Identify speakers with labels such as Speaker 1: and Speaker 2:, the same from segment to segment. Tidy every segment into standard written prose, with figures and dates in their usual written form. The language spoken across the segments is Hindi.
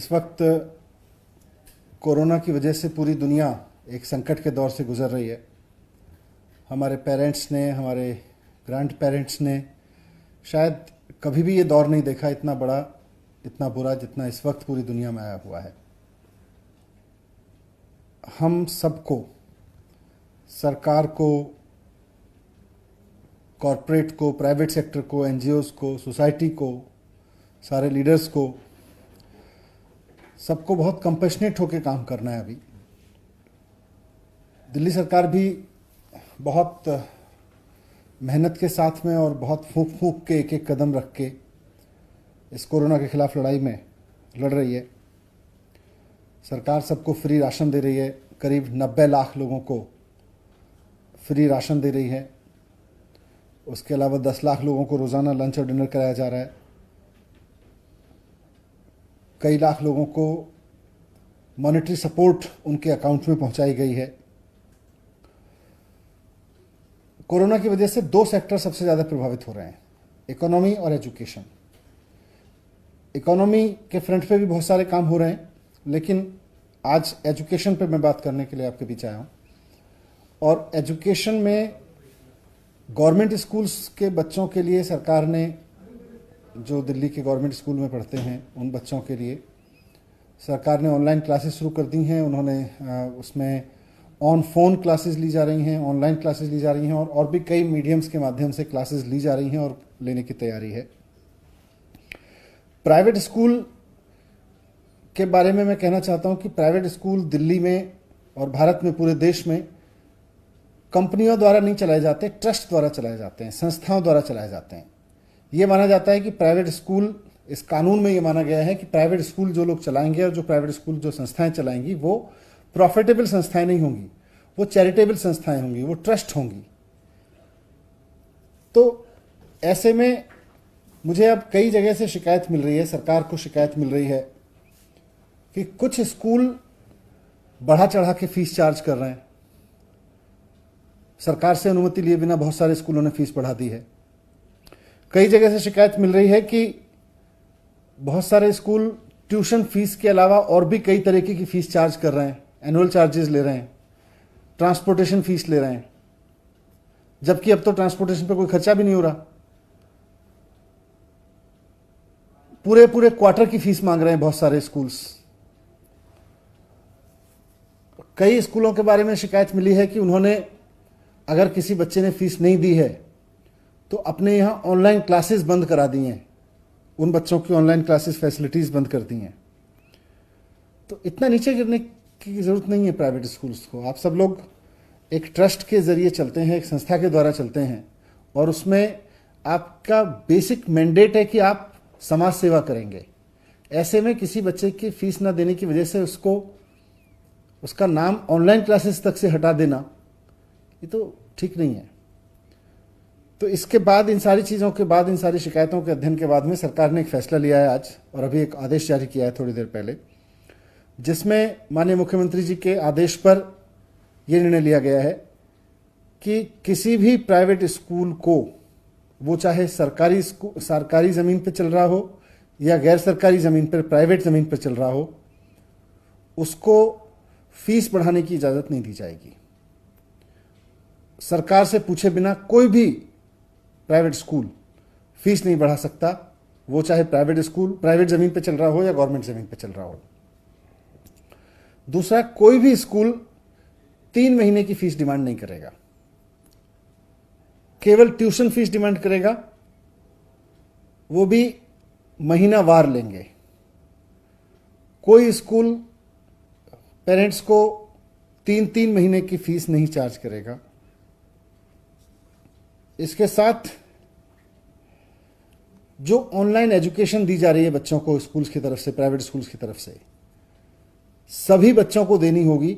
Speaker 1: इस वक्त कोरोना की वजह से पूरी दुनिया एक संकट के दौर से गुजर रही है। हमारे पेरेंट्स ने, हमारे ग्रैंड पेरेंट्स ने शायद कभी भी ये दौर नहीं देखा इतना बड़ा, इतना बुरा जितना इस वक्त पूरी दुनिया में आया हुआ है। हम सबको, सरकार को, कॉरपोरेट को, प्राइवेट सेक्टर को, एनजीओज को, सोसाइटी को, सारे लीडर्स को, सबको बहुत कंपैशनेट होकर काम करना है। अभी दिल्ली सरकार भी बहुत मेहनत के साथ में और बहुत फूंक फूंक के एक एक कदम रख के इस कोरोना के खिलाफ लड़ाई में लड़ रही है। सरकार सबको फ्री राशन दे रही है, करीब 90 लाख लोगों को फ्री राशन दे रही है। उसके अलावा 10 लाख लोगों को रोज़ाना लंच और डिनर कराया जा रहा है। कई लाख लोगों को मॉनेटरी सपोर्ट उनके अकाउंट में पहुंचाई गई है। कोरोना की वजह से दो सेक्टर सबसे ज़्यादा प्रभावित हो रहे हैं, इकोनॉमी और एजुकेशन। इकोनॉमी के फ्रंट पे भी बहुत सारे काम हो रहे हैं, लेकिन आज एजुकेशन पे मैं बात करने के लिए आपके बीच आया हूँ। और एजुकेशन में गवर्नमेंट स्कूल्स के बच्चों के लिए सरकार ने, जो दिल्ली के गवर्नमेंट स्कूल में पढ़ते हैं उन बच्चों के लिए सरकार ने ऑनलाइन क्लासेस शुरू कर दी हैं। उन्होंने उसमें ऑन फोन क्लासेस ली जा रही हैं, ऑनलाइन क्लासेस ली जा रही हैं और भी कई मीडियम्स के माध्यम से क्लासेस ली जा रही हैं और लेने की तैयारी है। प्राइवेट स्कूल के बारे में मैं कहना चाहता हूं कि प्राइवेट स्कूल दिल्ली में और भारत में, पूरे देश में कंपनियों द्वारा नहीं चलाए जाते, ट्रस्ट द्वारा चलाए जाते हैं, संस्थाओं द्वारा चलाए जाते हैं। ये माना जाता है कि प्राइवेट स्कूल, इस कानून में ये माना गया है कि प्राइवेट स्कूल जो लोग चलाएंगे और जो प्राइवेट स्कूल जो संस्थाएं चलाएंगी वो प्रॉफिटेबल संस्थाएं नहीं होंगी, वो चैरिटेबल संस्थाएं होंगी, वो ट्रस्ट होंगी। तो ऐसे में मुझे अब कई जगह से शिकायत मिल रही है, सरकार को शिकायत मिल रही है कि कुछ स्कूल बढ़ा चढ़ा के फीस चार्ज कर रहे हैं। सरकार से अनुमति लिए बिना बहुत सारे स्कूलों ने फीस बढ़ा दी है। कई जगह से शिकायत मिल रही है कि बहुत सारे स्कूल ट्यूशन फीस के अलावा और भी कई तरीके की फीस चार्ज कर रहे हैं, एनुअल चार्जेस ले रहे हैं, ट्रांसपोर्टेशन फीस ले रहे हैं, जबकि अब तो ट्रांसपोर्टेशन पे कोई खर्चा भी नहीं हो रहा। पूरे पूरे क्वार्टर की फीस मांग रहे हैं बहुत सारे स्कूल्स। कई स्कूलों के बारे में शिकायत मिली है कि उन्होंने, अगर किसी बच्चे ने फीस नहीं दी है तो अपने यहाँ ऑनलाइन क्लासेस बंद करा दी हैं, उन बच्चों की ऑनलाइन क्लासेस फैसिलिटीज बंद कर दी हैं। तो इतना नीचे गिरने की जरूरत नहीं है प्राइवेट स्कूल्स को। आप सब लोग एक ट्रस्ट के जरिए चलते हैं, एक संस्था के द्वारा चलते हैं और उसमें आपका बेसिक मैंडेट है कि आप समाज सेवा करेंगे। ऐसे में किसी बच्चे की फीस ना देने की वजह से उसका नाम ऑनलाइन क्लासेस तक से हटा देना, ये तो ठीक नहीं है। तो इसके बाद, इन सारी चीज़ों के बाद, इन सारी शिकायतों के अध्ययन के बाद में सरकार ने एक फैसला लिया है आज, और अभी एक आदेश जारी किया है थोड़ी देर पहले, जिसमें माननीय मुख्यमंत्री जी के आदेश पर यह निर्णय लिया गया है कि किसी भी प्राइवेट स्कूल को, वो चाहे सरकारी ज़मीन पर चल रहा हो या गैर सरकारी ज़मीन पर, प्राइवेट ज़मीन पर चल रहा हो, उसको फीस बढ़ाने की इजाज़त नहीं दी जाएगी। सरकार से पूछे बिना कोई भी प्राइवेट स्कूल फीस नहीं बढ़ा सकता, वो चाहे प्राइवेट स्कूल प्राइवेट ज़मीन पे चल रहा हो या गवर्नमेंट ज़मीन पे चल रहा हो। दूसरा, कोई भी स्कूल 3 महीने की फीस डिमांड नहीं करेगा, केवल ट्यूशन फीस डिमांड करेगा, वो भी महीनावार लेंगे। कोई स्कूल पेरेंट्स को 3-3 महीने की फीस नहीं चार्ज करेगा। इसके साथ जो ऑनलाइन एजुकेशन दी जा रही है बच्चों को स्कूल्स की तरफ से, प्राइवेट स्कूल्स की तरफ से, सभी बच्चों को देनी होगी।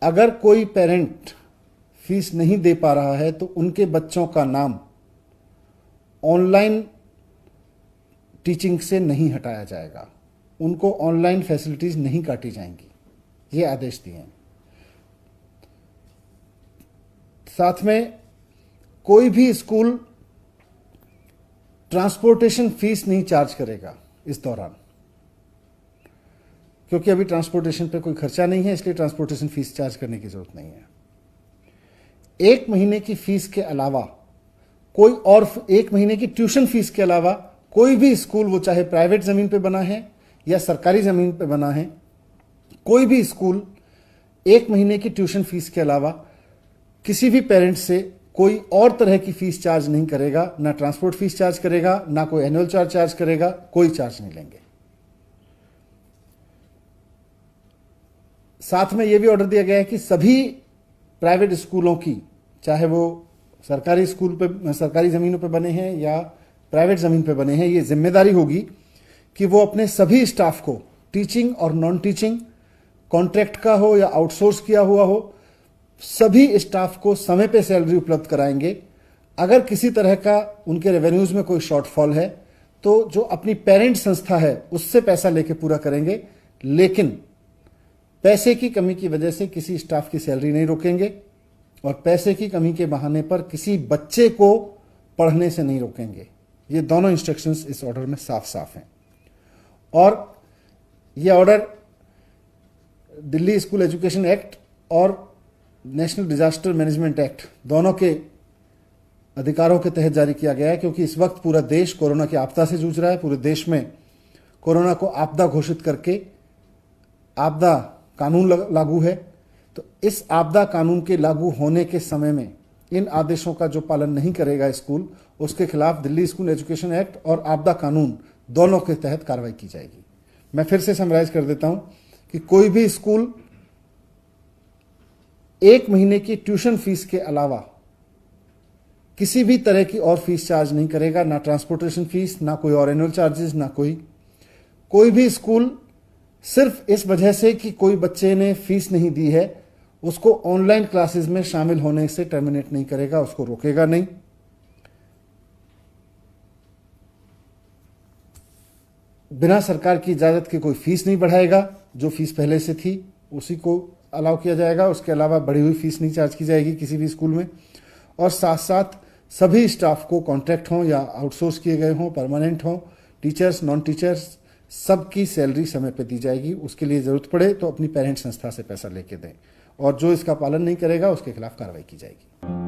Speaker 1: अगर कोई पेरेंट फीस नहीं दे पा रहा है तो उनके बच्चों का नाम ऑनलाइन टीचिंग से नहीं हटाया जाएगा, उनको ऑनलाइन फैसिलिटीज नहीं काटी जाएंगी। ये आदेश दिए हैं। साथ में कोई भी स्कूल ट्रांसपोर्टेशन फीस नहीं चार्ज करेगा इस दौरान। क्योंकि अभी ट्रांसपोर्टेशन पे कोई खर्चा नहीं है, इसलिए ट्रांसपोर्टेशन फीस चार्ज करने की जरूरत नहीं है। 1 महीने की फीस के अलावा कोई और 1 महीने की ट्यूशन फीस के अलावा कोई भी स्कूल, वो चाहे प्राइवेट जमीन पे बना है या सरकारी जमीन पे बना है, कोई भी स्कूल 1 महीने की ट्यूशन फीस के अलावा किसी भी पेरेंट से कोई और तरह की फीस चार्ज नहीं करेगा। ना ट्रांसपोर्ट फीस चार्ज करेगा, ना कोई एनुअल चार्ज करेगा, कोई चार्ज नहीं लेंगे। साथ में यह भी ऑर्डर दिया गया है कि सभी प्राइवेट स्कूलों की, चाहे वो सरकारी स्कूल पे, सरकारी जमीनों पे बने हैं या प्राइवेट जमीन पे बने हैं, ये जिम्मेदारी होगी कि वो अपने सभी स्टाफ को, टीचिंग और नॉन टीचिंग, कॉन्ट्रैक्ट का हो या आउटसोर्स किया हुआ हो, सभी स्टाफ को समय पे सैलरी उपलब्ध कराएंगे। अगर किसी तरह का उनके रेवेन्यूज में कोई शॉर्टफॉल है तो जो अपनी पेरेंट संस्था है उससे पैसा लेके पूरा करेंगे, लेकिन पैसे की कमी की वजह से किसी स्टाफ की सैलरी नहीं रोकेंगे और पैसे की कमी के बहाने पर किसी बच्चे को पढ़ने से नहीं रोकेंगे। ये दोनों इंस्ट्रक्शंस इस ऑर्डर में साफ साफ हैं। और ये order Delhi school education act और नेशनल डिजास्टर मैनेजमेंट एक्ट दोनों के अधिकारों के तहत जारी किया गया है, क्योंकि इस वक्त पूरा देश कोरोना की आपदा से जूझ रहा है। पूरे देश में कोरोना को आपदा घोषित करके आपदा कानून लागू है। तो इस आपदा कानून के लागू होने के समय में इन आदेशों का जो पालन नहीं करेगा स्कूल, उसके खिलाफ दिल्ली स्कूल एजुकेशन एक्ट और आपदा कानून दोनों के तहत कार्रवाई की जाएगी। मैं फिर से समराइज कर देता हूं कि कोई भी स्कूल 1 महीने की ट्यूशन फीस के अलावा किसी भी तरह की और फीस चार्ज नहीं करेगा, ना ट्रांसपोर्टेशन फीस, ना कोई और एनुअल चार्जेस, ना कोई भी स्कूल सिर्फ इस वजह से कि कोई बच्चे ने फीस नहीं दी है उसको ऑनलाइन क्लासेस में शामिल होने से टर्मिनेट नहीं करेगा, उसको रोकेगा नहीं। बिना सरकार की इजाजत के कोई फीस नहीं बढ़ाएगा, जो फीस पहले से थी उसी को अलाउ किया जाएगा। उसके अलावा बढ़ी हुई फीस नहीं चार्ज की जाएगी किसी भी स्कूल में। और साथ साथ सभी स्टाफ को, कॉन्ट्रैक्ट हों या आउटसोर्स किए गए हों, परमानेंट हों, टीचर्स, नॉन टीचर्स, सबकी सैलरी समय पे दी जाएगी। उसके लिए जरूरत पड़े तो अपनी पेरेंट संस्था से पैसा लेके दें, और जो इसका पालन नहीं करेगा उसके खिलाफ कार्रवाई की जाएगी।